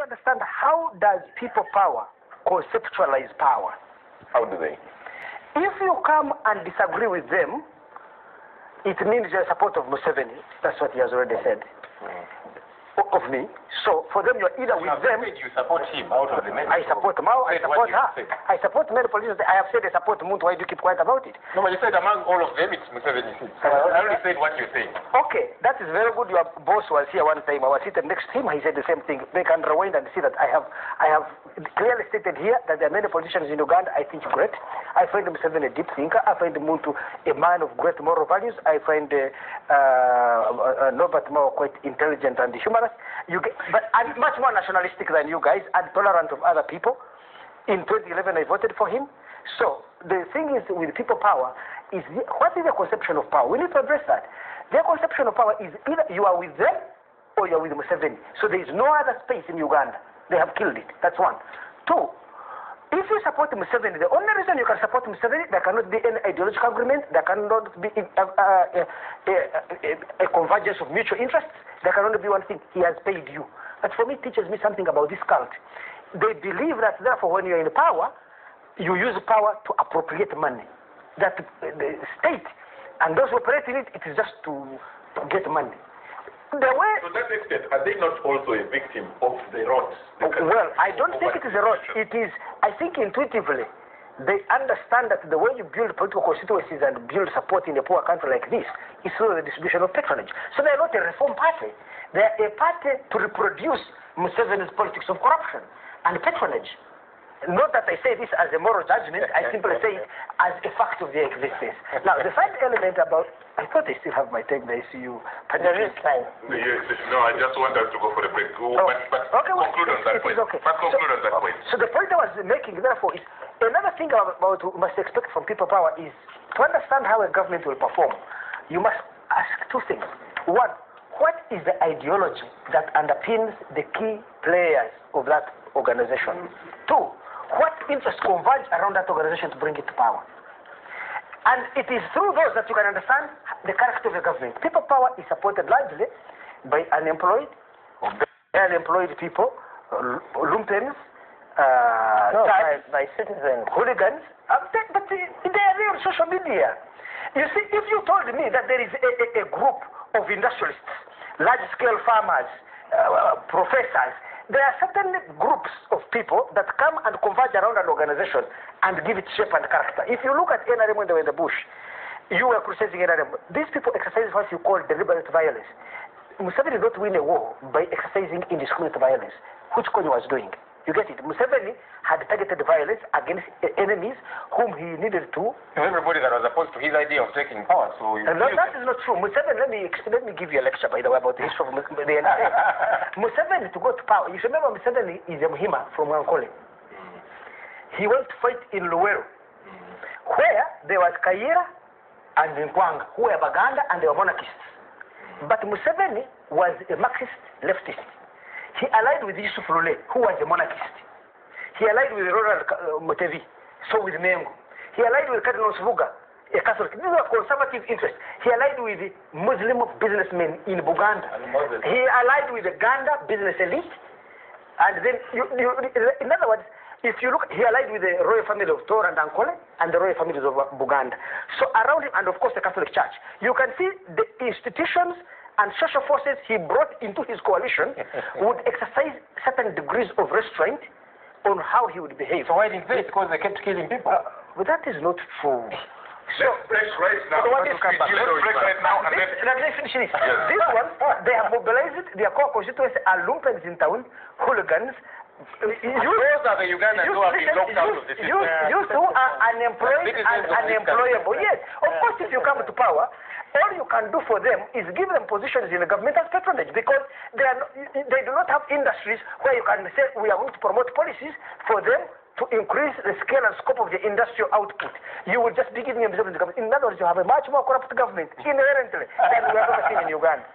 to understand, how does people power conceptualize power? How do they? If you come and disagree with them, it means you're in support of Museveni. That's what he has already said. Of me. So for them, you're either with them. You support him out of the many. I support Mao. I support her. I support many politicians. I have said I support Muntu. Why do you keep quiet about it? No, but you said among all of them, it's Museveni. I only said what you say. Okay, that is very good. Your boss was here one time. I was sitting next to him. He said the same thing. They can rewind and see that I have clearly stated here that there are many politicians in Uganda I think great. I find Museveni a deep thinker. I find Muntu a man of great moral values. I find Norbert Mao quite intelligent and humorous. But I'm much more nationalistic than you guys and tolerant of other people. In 2011, I voted for him. So the thing is, with people power, what is the conception of power? We need to address that. Their conception of power is either you are with them or you are with Museveni. So there is no other space in Uganda. They have killed it. That's one. Two, if you support Museveni, the only reason you can support Museveni, there cannot be any ideological agreement, there cannot be a convergence of mutual interests. There can only be one thing: he has paid you. But for me, it teaches me something about this cult. They believe that therefore when you're in power, you use power to appropriate money. That the state and those who operate in it, it is just to get money. To that extent, are they not also a victim of the rot? Well, I don't think it is a rot. It is, I think intuitively, they understand that the way you build political constituencies and build support in a poor country like this is through the distribution of patronage. So they're not a reform party. They're a party to reproduce Museveni's politics of corruption and patronage. Not that I say this as a moral judgment, I simply say it as a fact of their existence. Now, the third element about, I thought I still have my take there, so you... No, I just want us to go for the break. But okay, conclude on that point. Okay. But conclude on that point. So the point I was making, therefore, is another thing about what we must expect from people power is to understand how a government will perform. You must ask two things. One, what is the ideology that underpins the key players of that organization? Two, what interests converge around that organization to bring it to power? And it is through those that you can understand the character of the government. People power is supported largely by unemployed, barely employed people, lumpens, by citizens, hooligans, but they are there on social media. You see, if you told me that there is a group of industrialists, large-scale farmers, professors, there are certain groups of people that come and converge around an organization and give it shape and character. If you look at NRM when they were in the bush, you were criticizing NRM. These people exercise what you call deliberate violence. Museveni did not win a war by exercising indiscriminate violence, which Kony was doing. You get it? Museveni had targeted violence against enemies whom he needed to. Everybody that was opposed to his idea of taking power. So no, that is not true. Museveni, let me give you a lecture, by the way, about the history of the NRM. Museveni, to go to power, you remember Museveni is a Muhima from Wankole. He went to fight in Luweero, where there was Kayira and Nkwanga, who were Baganda and they were monarchists. But Museveni was a Marxist leftist. He allied with Yusuf Lule, who was a monarchist. He allied with Ronald Mutevi, so with Mengo. He allied with Cardinal Suvuga, a Catholic. These were conservative interests. He allied with Muslim businessmen in Buganda. He allied with the Ganda business elite. And then, in other words, if you look, he allied with the royal family of Tora and Ankole and the royal families of Buganda. So around him, and of course the Catholic Church, you can see the institutions and social forces he brought into his coalition would exercise certain degrees of restraint on how he would behave. So why didn't they? Because they kept killing people. But that is not true. Let's break right now. Let's break right now. Let me finish this. This one, they have mobilized their core constituency are lumpens in town, hooligans. Those are the Ugandans who have been locked out of the system. Youth who are unemployed and unemployable. Yes. Of course, if you come to power, all you can do for them is give them positions in the government as patronage, because they do not have industries where you can say we are going to promote policies for them to increase the scale and scope of the industrial output. You will just be giving them jobs in the government. In other words, you have a much more corrupt government inherently than we have ever seen in Uganda.